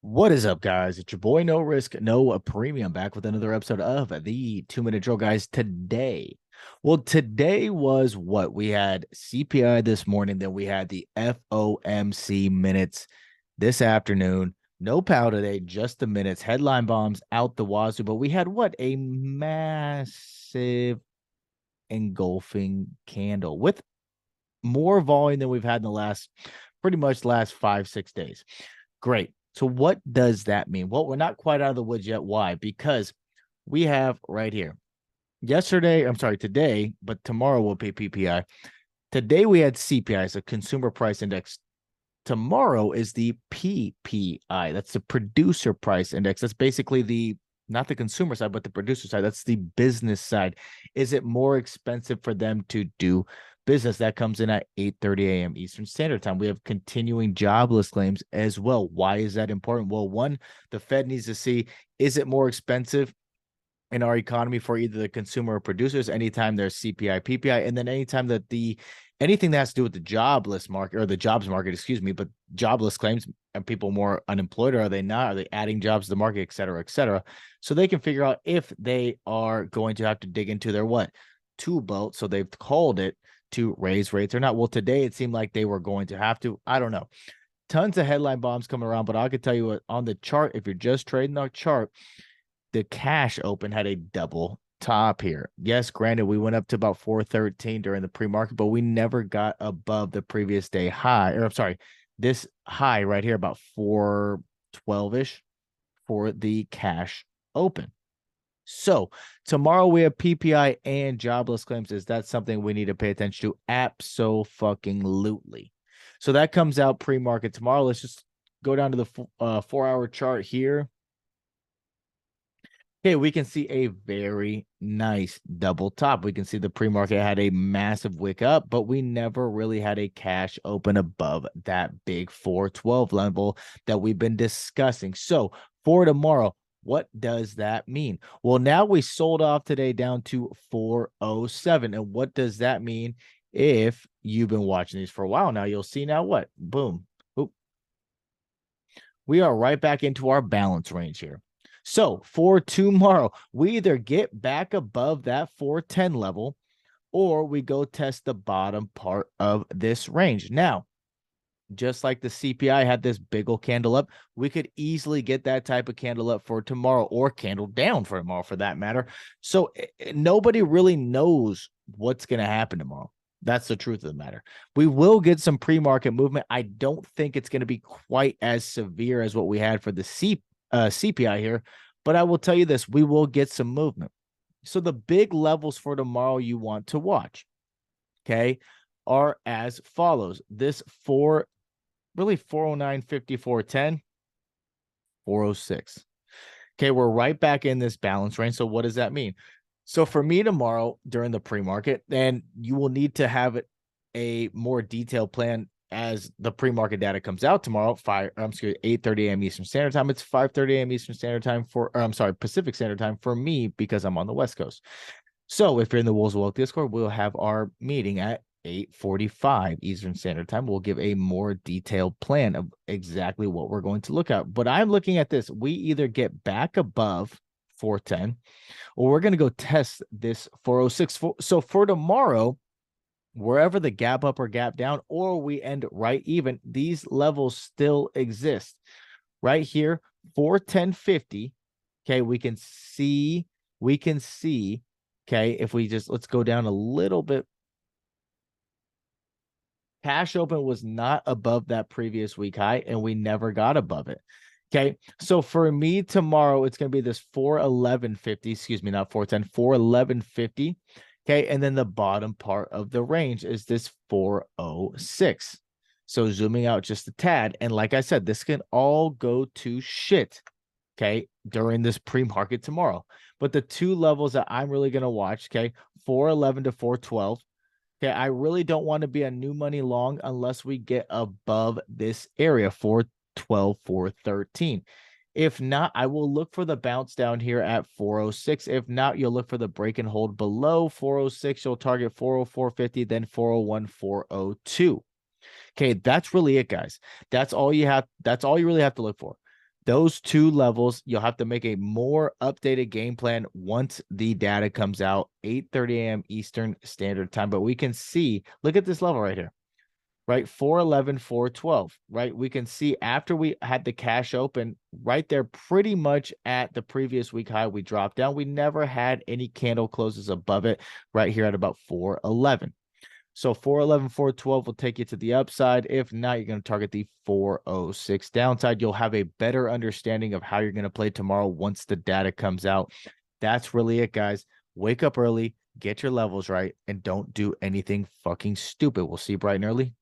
What is up, guys? It's your boy No Risk, No Premium, back with another episode of the 2 Minute Drill, guys. Today was what we had CPI this morning, then we had the FOMC minutes this afternoon. No pow today, just the minutes, headline bombs out the wazoo. But we had what a massive engulfing candle with more volume than we've had in the last pretty much last 5, 6 days. Great. So what does that mean? Well, we're not quite out of the woods yet. Why? Because we have right here today, but tomorrow will be PPI. Today we had CPI, so Consumer Price Index. Tomorrow is the PPI. That's the Producer Price Index. That's basically not the consumer side, but the producer side. That's the business side. Is it more expensive for them to do business? That comes in at 8:30 a.m. Eastern Standard Time. We have continuing jobless claims as well. Why is that important? Well, one, the Fed needs to see, is it more expensive in our economy for either the consumer or producers anytime there's CPI, PPI, and then anytime that anything that has to do with the jobless market or the jobs market, excuse me, but jobless claims and people more unemployed, or are they not? Are they adding jobs to the market, et cetera, et cetera? So they can figure out if they are going to have to dig into their tool belt. So they've called it to raise rates or not. Well, today it seemed like they were going to have to. I don't know. Tons of headline bombs coming around, but I could tell you what, on the chart, if you're just trading the chart, the cash open had a double top here. Yes, granted, we went up to about 413 during the pre-market, but we never got above the previous day high, or I'm sorry, this high right here, about 412-ish for the cash open. So tomorrow we have PPI and jobless claims. Is that something we need to pay attention to? Abso-fucking-lutely. So that comes out pre-market tomorrow. Let's just go down to the 4-hour chart here. Okay, we can see a very nice double top. We can see the pre-market had a massive wick up, but we never really had a cash open above that big 412 level that we've been discussing. So for tomorrow, what does that mean? Well, now we sold off today down to 407. And what does that mean? If you've been watching these for a while now, you'll see now what? Boom. Oop. We are right back into our balance range here. So for tomorrow, we either get back above that 410 level or we go test the bottom part of this range. Now, just like the CPI had this big old candle up, we could easily get that type of candle up for tomorrow or candle down for tomorrow for that matter. So nobody really knows what's going to happen tomorrow. That's the truth of the matter. We will get some pre-market movement. I don't think it's going to be quite as severe as what we had for the CPI here, but I will tell you this, we will get some movement. So the big levels for tomorrow you want to watch, okay, are as follows. This 409, 5410, 406. Okay, we're right back in this balance range. So what does that mean? So for me tomorrow during the pre-market, then you will need to have a more detailed plan as the pre-market data comes out tomorrow, 8:30 a.m. Eastern Standard Time. It's 5:30 a.m. Eastern Standard Time Pacific Standard Time for me because I'm on the West Coast. So if you're in the Wolves of Wealth Discord, we'll have our meeting at 8:45 Eastern Standard Time. We'll give a more detailed plan of exactly what we're going to look at. But I'm looking at this. We either get back above 410 or we're going to go test this 406. So for tomorrow, wherever the gap up or gap down, or we end right even, these levels still exist. Right here, 410.50. Okay, we can see, okay, if we just, let's go down a little bit. Cash open was not above that previous week high, and we never got above it. Okay, so for me tomorrow, it's going to be this 411.50, excuse me, not 410, 411.50. Okay, and then the bottom part of the range is this 406. So zooming out just a tad, and like I said, this can all go to shit, okay, during this pre-market tomorrow. But the two levels that I'm really going to watch, okay, 411 to 412. Okay, I really don't want to be a new money long unless we get above this area, 412, 413. If not, I will look for the bounce down here at 406. If not, you'll look for the break and hold below 406. You'll target 404.50, then 401, 402. Okay, that's really it, guys. That's all you really have to look for. Those two levels, you'll have to make a more updated game plan once the data comes out, 8:30 a.m. Eastern Standard Time. But we can see, look at this level right here, right? 411, 412, right? We can see after we had the cash open right there, pretty much at the previous week high, we dropped down. We never had any candle closes above it right here at about 411. So 411, 412 will take you to the upside. If not, you're going to target the 406 downside. You'll have a better understanding of how you're going to play tomorrow once the data comes out. That's really it, guys. Wake up early, get your levels right, and don't do anything fucking stupid. We'll see you bright and early